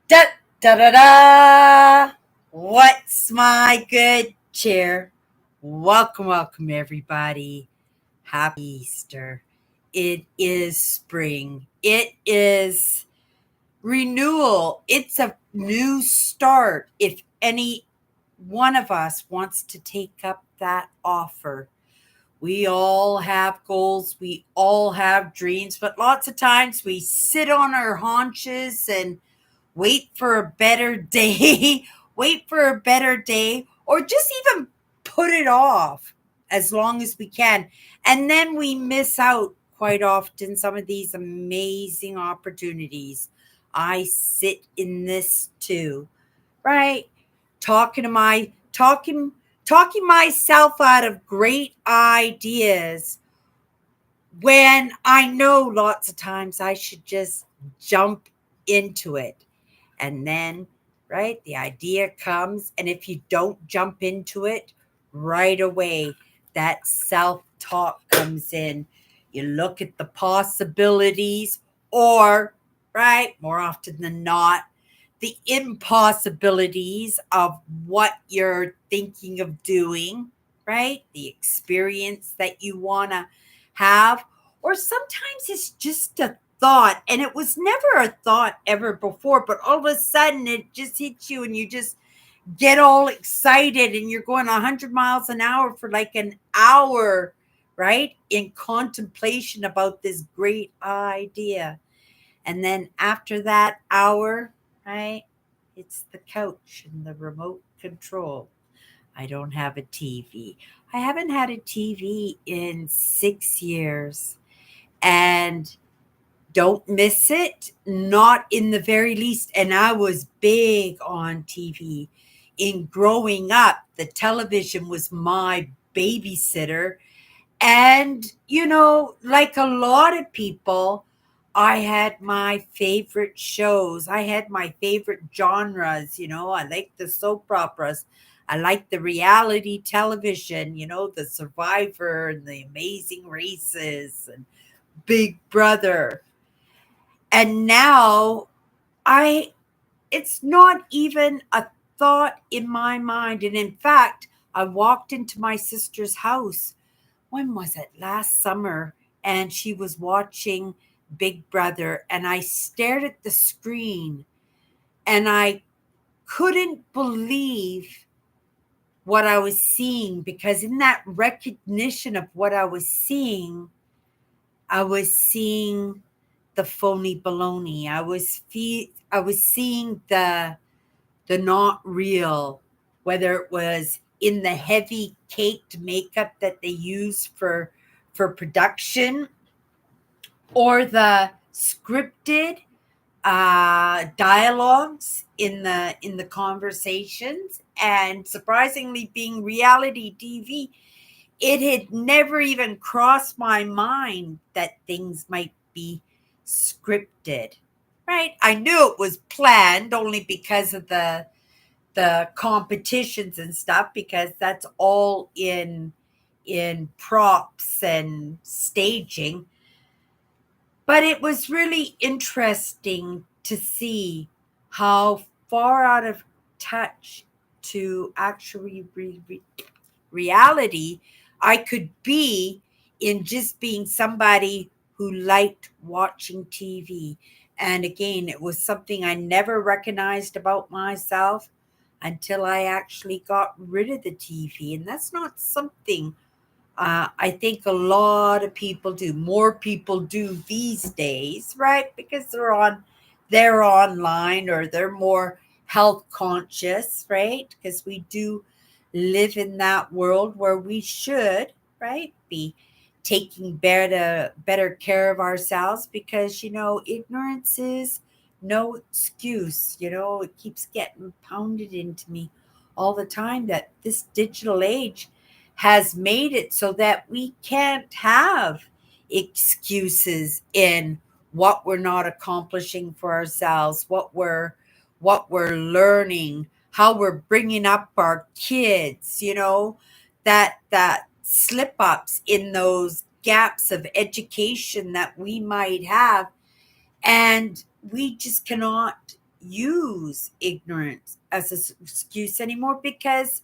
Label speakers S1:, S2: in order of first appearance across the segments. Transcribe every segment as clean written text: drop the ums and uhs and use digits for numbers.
S1: Da da da da! What's my good cheer? Welcome, everybody. Happy Easter. It is spring. It is renewal. It's a new start. If any one of us wants to take up that offer, we all have goals, we all have dreams, but lots of times we sit on our haunches and wait for a better day, wait for a better day, or just even put it off as long as we can. And then we miss out quite often some of these amazing opportunities. I sit in this too, right? Talking myself out of great ideas when I know lots of times I should just jump into it. And then, right, the idea comes. And if you don't jump into it right away, that self talk comes in. You look at the possibilities, or, right, more often than not, the impossibilities of what you're thinking of doing, right? The experience that you want to have. Or sometimes it's just a thought, and it was never a thought ever before, but all of a sudden it just hits you and you just get all excited and you're going 100 miles an hour for like an hour, right? In contemplation about this great idea. And then after that hour, right, it's the couch and the remote control. I don't have a TV. I haven't had a TV in 6 years. And don't miss it, not in the very least. And I was big on TV. In growing up, the television was my babysitter. And, like a lot of people, I had my favorite shows. I had my favorite genres. I like the soap operas. I like the reality television, the Survivor and the Amazing Races and Big Brother. And now I it's not even a thought in my mind. And in fact, I walked into my sister's house. When was it? Last summer. And she was watching Big Brother. And I stared at the screen and I couldn't believe what I was seeing, because in that recognition of what I was seeing the phony baloney. I was seeing the not real, whether it was in the heavy caked makeup that they use for production, or the scripted dialogues in the conversations. And surprisingly, being reality TV, it had never even crossed my mind that things might be scripted. Right? I knew it was planned only because of the competitions and stuff, because that's all in props and staging. But it was really interesting to see how far out of touch to actually reality I could be in just being somebody who liked watching TV. And again, it was something I never recognized about myself until I actually got rid of the TV. And that's not something I think a lot of people do. More people do these days, right? Because they're online, or they're more health conscious, right? Because we do live in that world where we should, right, be taking better care of ourselves, because ignorance is no excuse. It keeps getting pounded into me all the time that this digital age has made it so that we can't have excuses in what we're not accomplishing for ourselves, what we're learning, how we're bringing up our kids, that slip ups in those gaps of education that we might have. And we just cannot use ignorance as an excuse anymore because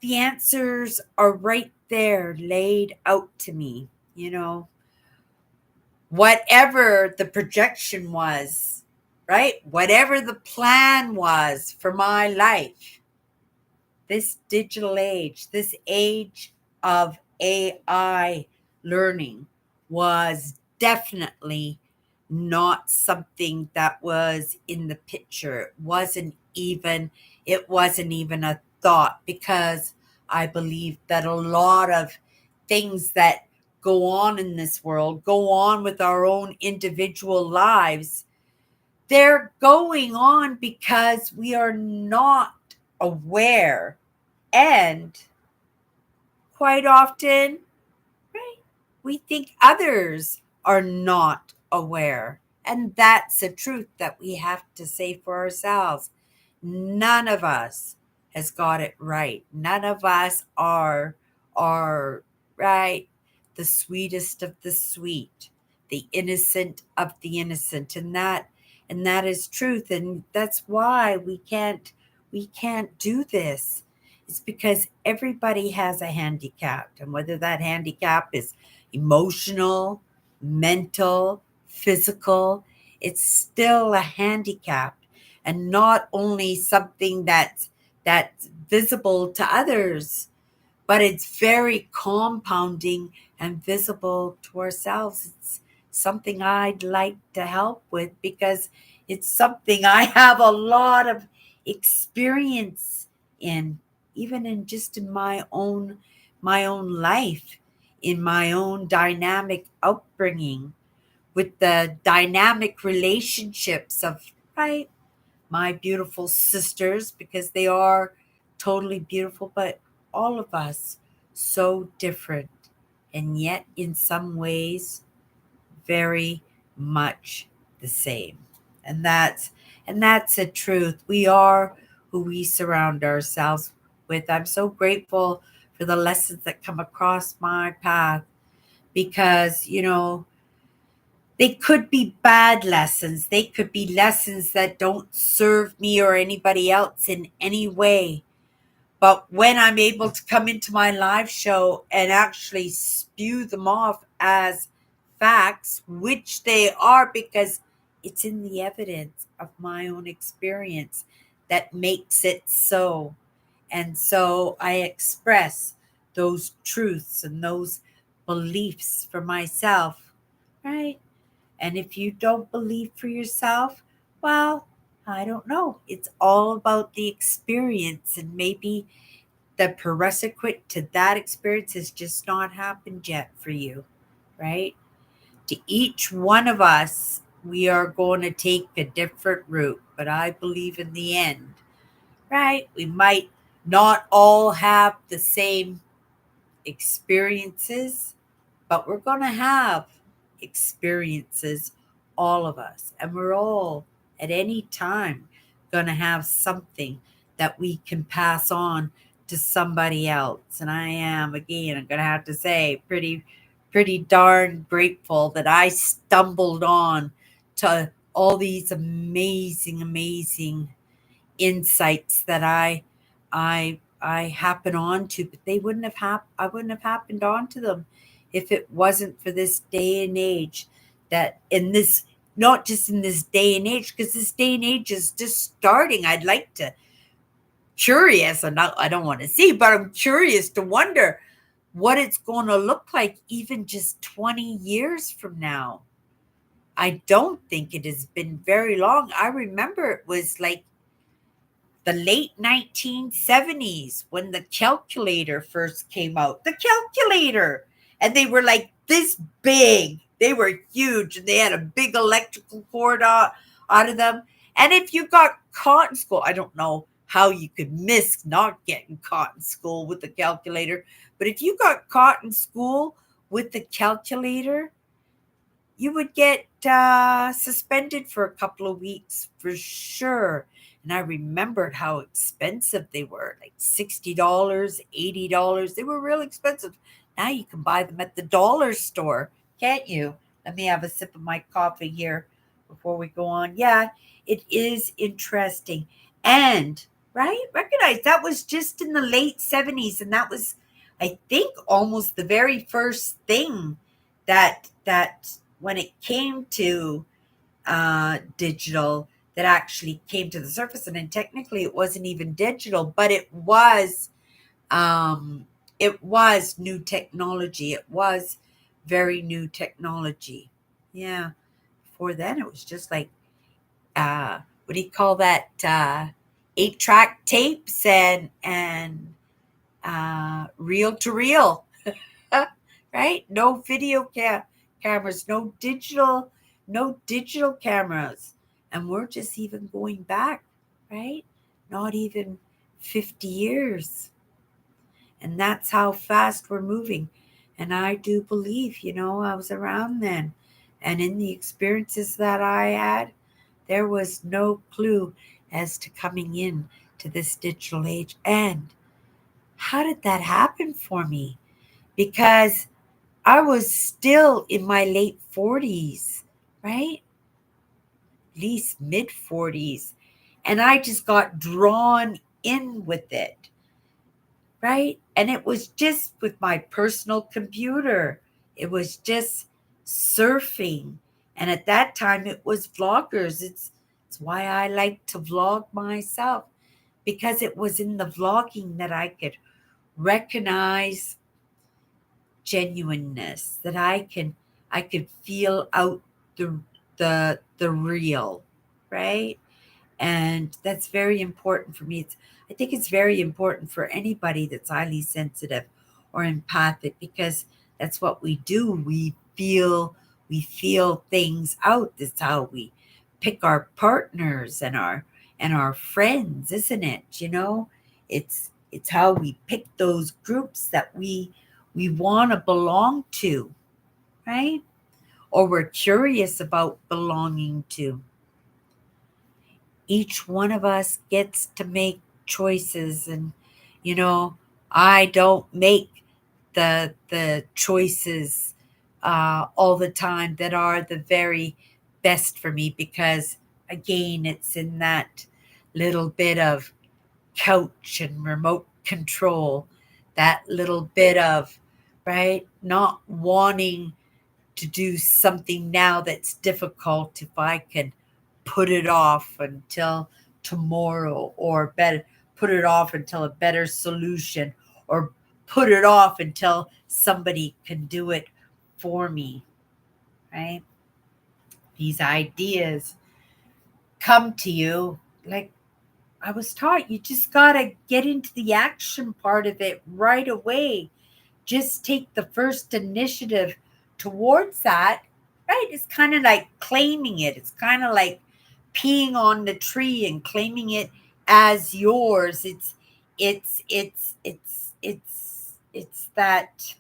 S1: the answers are right there laid out to me. Whatever the projection was, right? Whatever the plan was for my life, this digital age, this age of AI learning was definitely not something that was in the picture. It wasn't even a thought because I believe that a lot of things that go on in this world go on with our own individual lives. They're going on because we are not aware, and quite often, right, we think others are not aware. And that's the truth that we have to say for ourselves. None of us has got it right. None of us are right, the sweetest of the sweet, the innocent of the innocent. And that is truth. And that's why we can't do this. It's because everybody has a handicap. And whether that handicap is emotional, mental, physical, it's still a handicap, and not only something that's visible to others, but it's very compounding and visible to ourselves. It's something I'd like to help with because it's something I have a lot of experience in, even in just in my own life, in my own dynamic upbringing, with the dynamic relationships of, right, my beautiful sisters, because they are totally beautiful, but all of us so different, and yet in some ways very much the same. And that's the truth. We are who we surround ourselves with. I'm so grateful for the lessons that come across my path because, they could be bad lessons. They could be lessons that don't serve me or anybody else in any way. But when I'm able to come into my live show and actually spew them off as facts, which they are because it's in the evidence of my own experience that makes it so. And so I express those truths and those beliefs for myself, right? And if you don't believe for yourself, well, I don't know. It's all about the experience, and maybe the prerequisite to that experience has just not happened yet for you, right? To each one of us, we are going to take a different route, but I believe in the end, right? We might not all have the same experiences, but we're going to have experiences, all of us. And we're all, at any time, going to have something that we can pass on to somebody else. And I am, again, I'm going to have to say, pretty darn grateful that I stumbled on to all these amazing, amazing insights that I happen on to, but they wouldn't have I wouldn't have happened onto them if it wasn't for this day and age, that in this, not just in this day and age, because this day and age is just starting. I'd like to, curious, and I don't want to see, but I'm curious to wonder what it's going to look like even just 20 years from now. I don't think it has been very long. I remember it was like the late 1970s when the calculator first came out. The calculator. And they were like this big. They were huge. And they had a big electrical cord out of them. And if you got caught in school, I don't know how you could miss not getting caught in school with the calculator. But if you got caught in school with the calculator, you would get suspended for a couple of weeks for sure. And I remembered how expensive they were, like $60, $80. They were real expensive. Now you can buy them at the dollar store, can't you? Let me have a sip of my coffee here. before we go on. Yeah, it is interesting. And, right, recognize that was just in the late 70s. And that was, I think, almost the very first thing that when it came to digital that actually came to the surface. And then technically it wasn't even digital, but it was new technology. It was very new technology. Yeah. Before then, it was just like, what do you call that? 8-track tapes and reel to reel, right? No video cameras, no digital cameras. And we're just even going back, right? Not even 50 years. And that's how fast we're moving. And I do believe, I was around then. And in the experiences that I had, there was no clue as to coming in to this digital age. And how did that happen for me? Because I was still in my late 40s, right? At least mid 40s. And I just got drawn in with it, right? And it was just with my personal computer. It was just surfing. And at that time, it was vloggers. It's why I like to vlog myself, because it was in the vlogging that I could recognize genuineness, that I could feel out the real, right? And that's very important for me. I think it's very important for anybody that's highly sensitive or empathic, because that's what we do. We feel things out. That's how we pick our partners and our friends, isn't it? It's how we pick those groups that we want to belong to, right? Or we're curious about belonging to. Each one of us gets to make choices, and you know I don't make the choices all the time that are the very best for me, because again, it's in that little bit of couch and remote control, that little bit of, right, not wanting to do something now that's difficult if I can put it off until tomorrow, or better, put it off until a better solution, or put it off until somebody can do it for me, right? These ideas come to you like I was taught. You just got to get into the action part of it right away. Just take the first initiative towards that, right? It's kind of like claiming it. It's kind of like peeing on the tree and claiming it as yours. It's that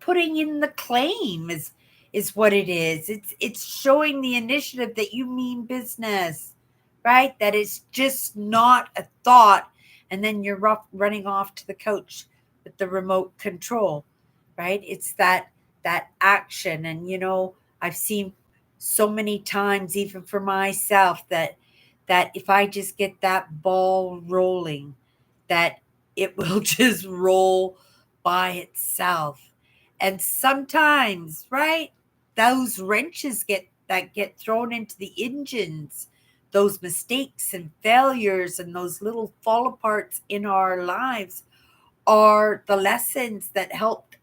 S1: putting in the claim is what it is. It's showing the initiative that you mean business, right? That it's just not a thought, and then you're running off to the couch with the remote control, right? It's that action. And I've seen so many times, even for myself, that if I just get that ball rolling, that it will just roll by itself. And sometimes, right, those wrenches get thrown into the engines, those mistakes and failures and those little fall aparts in our lives are the lessons that help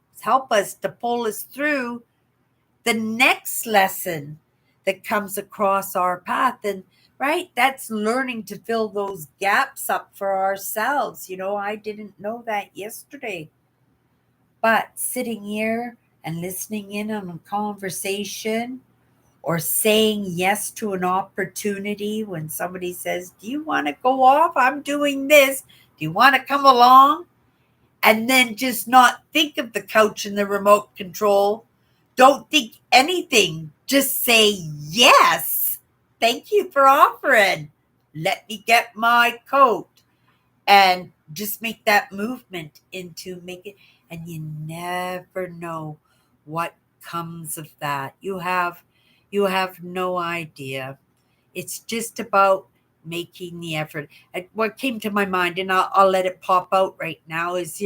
S1: us to pull us through the next lesson that comes across our path. And right, that's learning to fill those gaps up for ourselves. I didn't know that yesterday, but sitting here and listening in on a conversation, or saying yes to an opportunity when somebody says, do you want to go off? I'm doing this. Do you want to come along? And then just not think of the couch and the remote control. Don't think anything. Just say yes. Thank you for offering. Let me get my coat. And just make that movement into make it. And you never know what comes of that. You have no idea. It's just about making the effort. What came to my mind, and I'll let it pop out right now, is,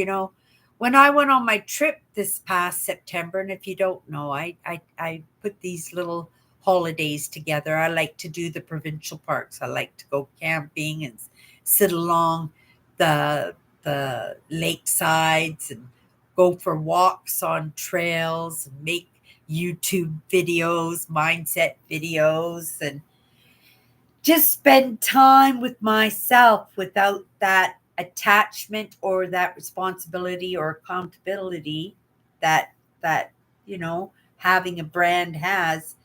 S1: when I went on my trip this past September, and if you don't know, I put these little holidays together. I like to do the provincial parks. I like to go camping and sit along the lakesides and go for walks on trails and make YouTube videos, mindset videos, and just spend time with myself without that attachment or that responsibility or accountability that that having a brand has,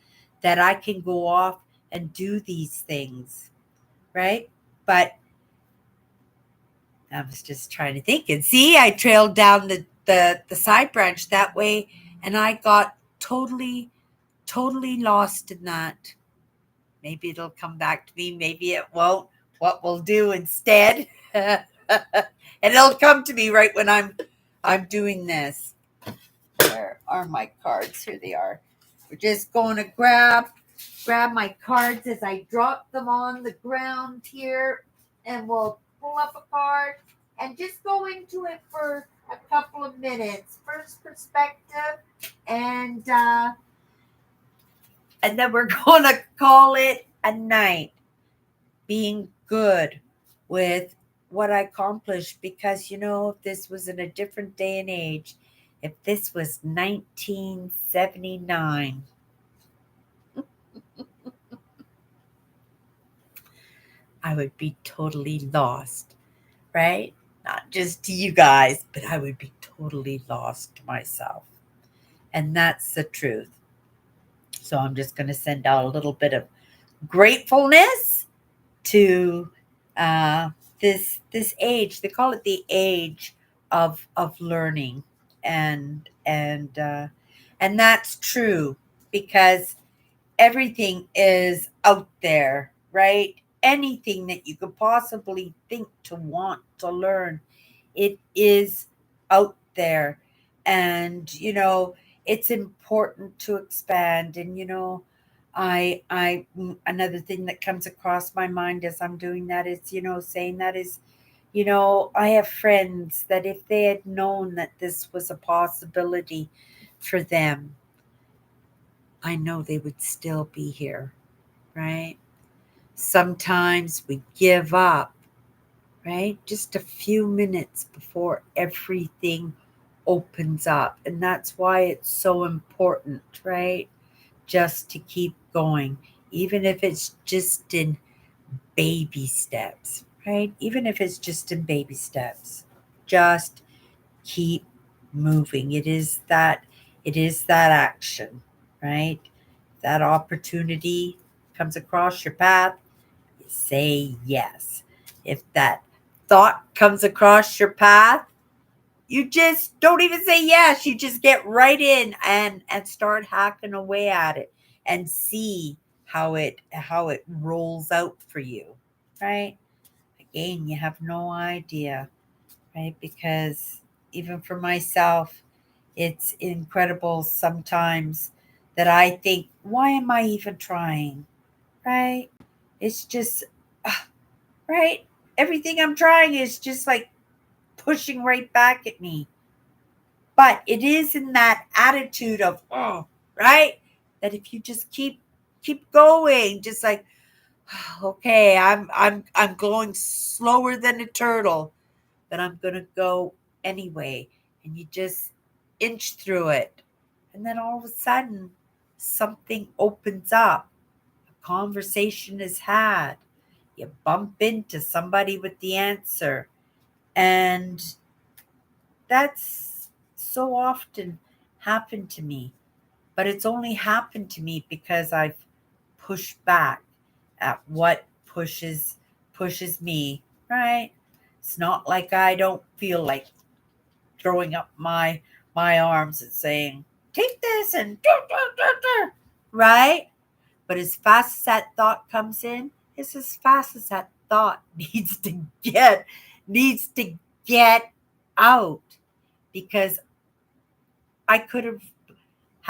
S1: that I can go off and do these things, right? But I was just trying to think, and see, I trailed down the side branch that way, and I got totally lost in that. Maybe it'll come back to me. Maybe it won't. What we'll do instead, and it'll come to me right when I'm doing this. Where are my cards? Here they are. We're just going to grab my cards as I drop them on the ground here, and we'll pull up a card and just go into it for a couple of minutes. First perspective, and then we're going to call it a night. Being good with what I accomplished, because if this was in a different day and age, if this was 1979, I would be totally lost, right? Not just to you guys, but I would be totally lost to myself. And that's the truth. So I'm just going to send out a little bit of gratefulness to this age. They call it the age of learning, and that's true, because everything is out there, right? Anything that you could possibly think to want to learn, it is out there. And it's important to expand. And I another thing that comes across my mind as I'm doing that is, saying that is, I have friends that if they had known that this was a possibility for them, I know they would still be here, right? Sometimes we give up, right? Just a few minutes before everything opens up. And that's why it's so important, right? Just to keep going, even if it's just in baby steps, right? Even if it's just in baby steps, just keep moving. It is that action, right? That opportunity comes across your path, you say yes. If that thought comes across your path, you just don't even say yes. You just get right in and start hacking away at it and see how it rolls out for you, right? Again, you have no idea, right? Because even for myself, it's incredible sometimes that I think, why am I even trying? Right? It's just, right? Everything I'm trying is just like pushing right back at me. But it is in that attitude of, oh, right? That if you just keep going, just like, okay, I'm going slower than a turtle, but I'm gonna go anyway. And you just inch through it. And then all of a sudden, something opens up. A conversation is had. You bump into somebody with the answer. And that's so often happened to me. But it's only happened to me because I've pushed back at what pushes me, right? It's not like I don't feel like throwing up my arms and saying, take this and do, do, do, do, right? But as fast as that thought comes in, it's as fast as that thought needs to get out, because I could have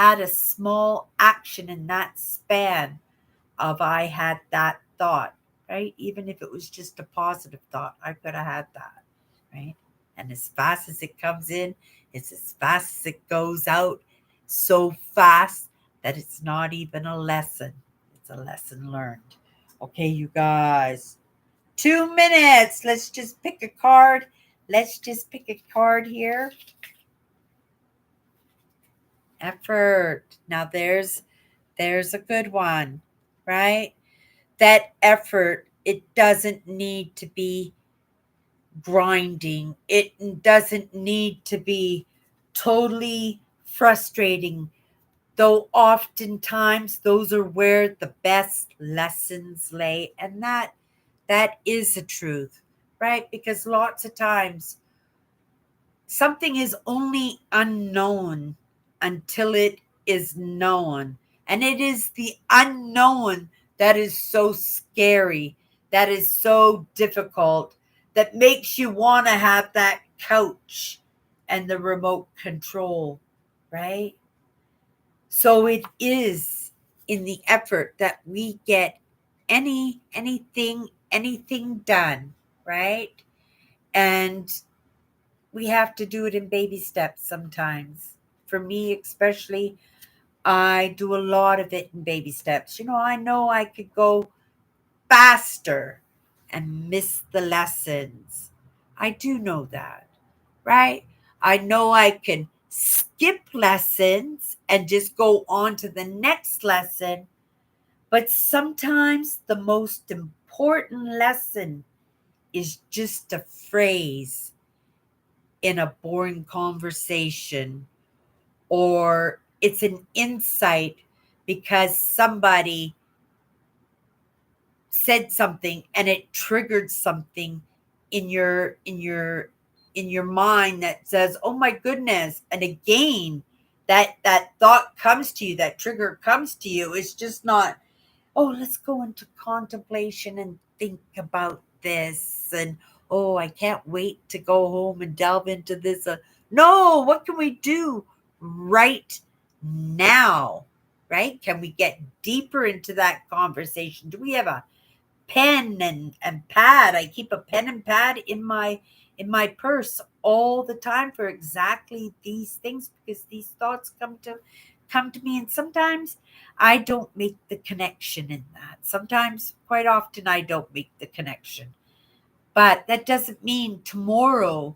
S1: had a small action in that span of I had that thought, right? Even if it was just a positive thought, I could have had that, right? And as fast as it comes in, it's as fast as it goes out, so fast that it's not even a lesson. It's a lesson learned. Okay, you guys, 2 minutes. Let's just pick a card. Let's just pick a card here. Effort. Now there's a good one, right? That effort, it doesn't need to be grinding. It doesn't need to be totally frustrating, though oftentimes those are where the best lessons lay. And that is the truth, right? Because lots of times something is only unknown until it is known. And it is the unknown that is so scary, that is so difficult, that makes you want to have that couch and the remote control, right? So it is in the effort that we get anything done, right? And we have to do it in baby steps sometimes. For me, especially, I do a lot of it in baby steps. I know I could go faster and miss the lessons. I do know that, right? I know I can skip lessons and just go on to the next lesson. But sometimes the most important lesson is just a phrase in a boring conversation, or it's an insight because somebody said something and it triggered something in your mind that says, oh my goodness. And again, that thought comes to you, that trigger comes to you. It's just not, oh, let's go into contemplation and think about this. And, oh, I can't wait to go home and delve into this. No, what can we do right now? Right? Can we get deeper into that conversation? Do we have a pen and pad? I keep a pen and pad in my purse all the time for exactly these things, because these thoughts come to me, and sometimes I don't make the connection in that. Sometimes, quite often, I don't make the connection. But that doesn't mean tomorrow,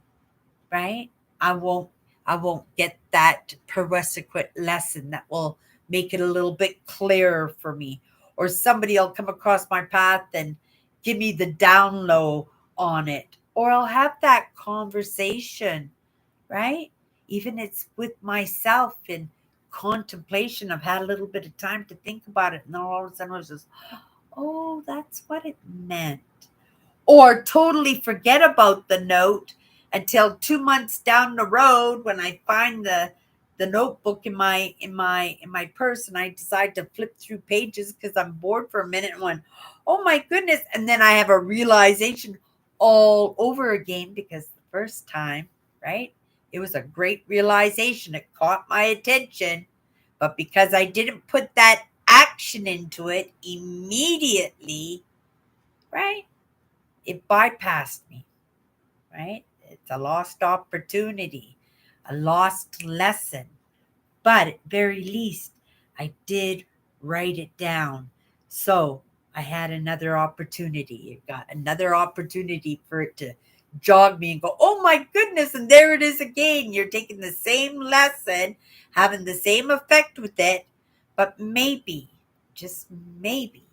S1: right? I won't I won't get that prerequisite lesson that will make it a little bit clearer for me. Or somebody will come across my path and give me the down low on it. Or I'll have that conversation, right? Even it's with myself in contemplation. I've had a little bit of time to think about it, and then all of a sudden I was just, oh, that's what it meant. Or totally forget about the note until 2 months down the road when I find the notebook in my purse, and I decide to flip through pages because I'm bored for a minute, and went, oh my goodness. And then I have a realization all over again, because the first time, right? It was a great realization. It caught my attention. But because I didn't put that action into it immediately, right? It bypassed me, right? It's a lost opportunity, a lost lesson. But at very least, I did write it down. So I had another opportunity. It got another opportunity for it to jog me and go, oh my goodness. And there it is again. You're taking the same lesson, having the same effect with it, but maybe, just maybe,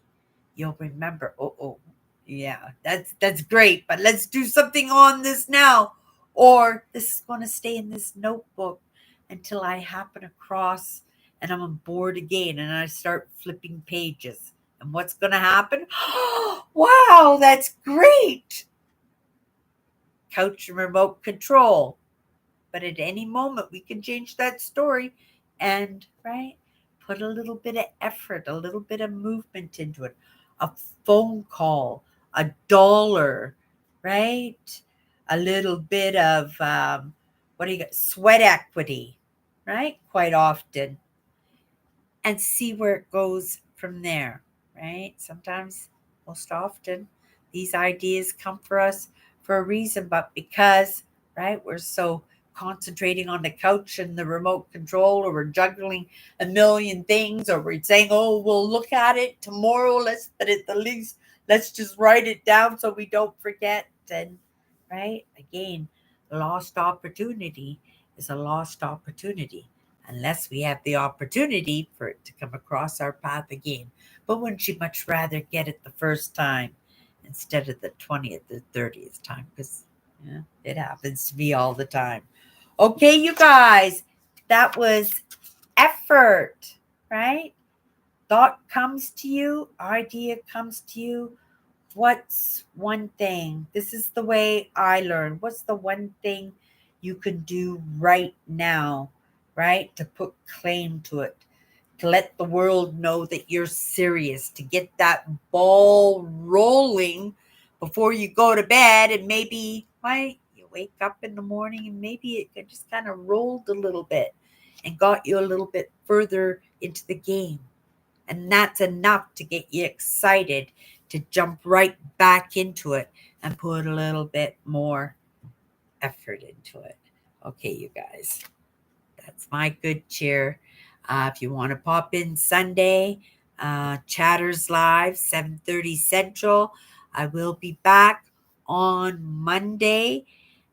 S1: you'll remember, oh, yeah, that's great, but let's do something on this now. Or this is going to stay in this notebook until I happen across and I'm bored again and I start flipping pages. And what's going to happen? Wow, that's great. Couch and remote control. But at any moment, we can change that story and, right, put a little bit of effort, a little bit of movement into it. A phone call, $1, right? A little bit of, what do you got? Sweat equity, right? Quite often. and see where it goes from there, right? Sometimes, most often, these ideas come for us for a reason, but because, right, we're so concentrating on the couch and the remote control, or we're juggling a million things, or we're saying, oh, we'll look at it tomorrow, but at the least, let's just write it down so we don't forget. And, right, again, lost opportunity is a lost opportunity unless we have the opportunity for it to come across our path again. But wouldn't you much rather get it the first time instead of the 20th or 30th time? Because yeah, it happens to me all the time. Okay, you guys, that was effort, right? Thought comes to you, idea comes to you. What's one thing? This is the way I learn. What's the one thing you can do right now, right? To put claim to it, to let the world know that you're serious, to get that ball rolling before you go to bed. And maybe, right, you wake up in the morning and maybe it just kind of rolled a little bit and got you a little bit further into the game. And that's enough to get you excited to jump right back into it and put a little bit more effort into it. Okay, you guys, that's my good cheer. If you want to pop in Sunday, Chatters Live, 7:30 Central. I will be back on Monday.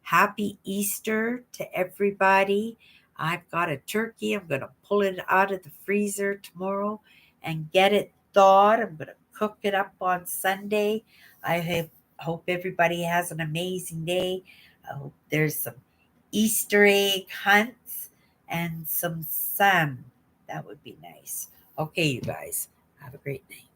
S1: Happy Easter to everybody. I've got a turkey. I'm going to pull it out of the freezer tomorrow and get it thawed. I'm going to cook it up on Sunday. Hope everybody has an amazing day. I hope there's some Easter egg hunts and some sun. That would be nice. Okay, you guys, have a great night.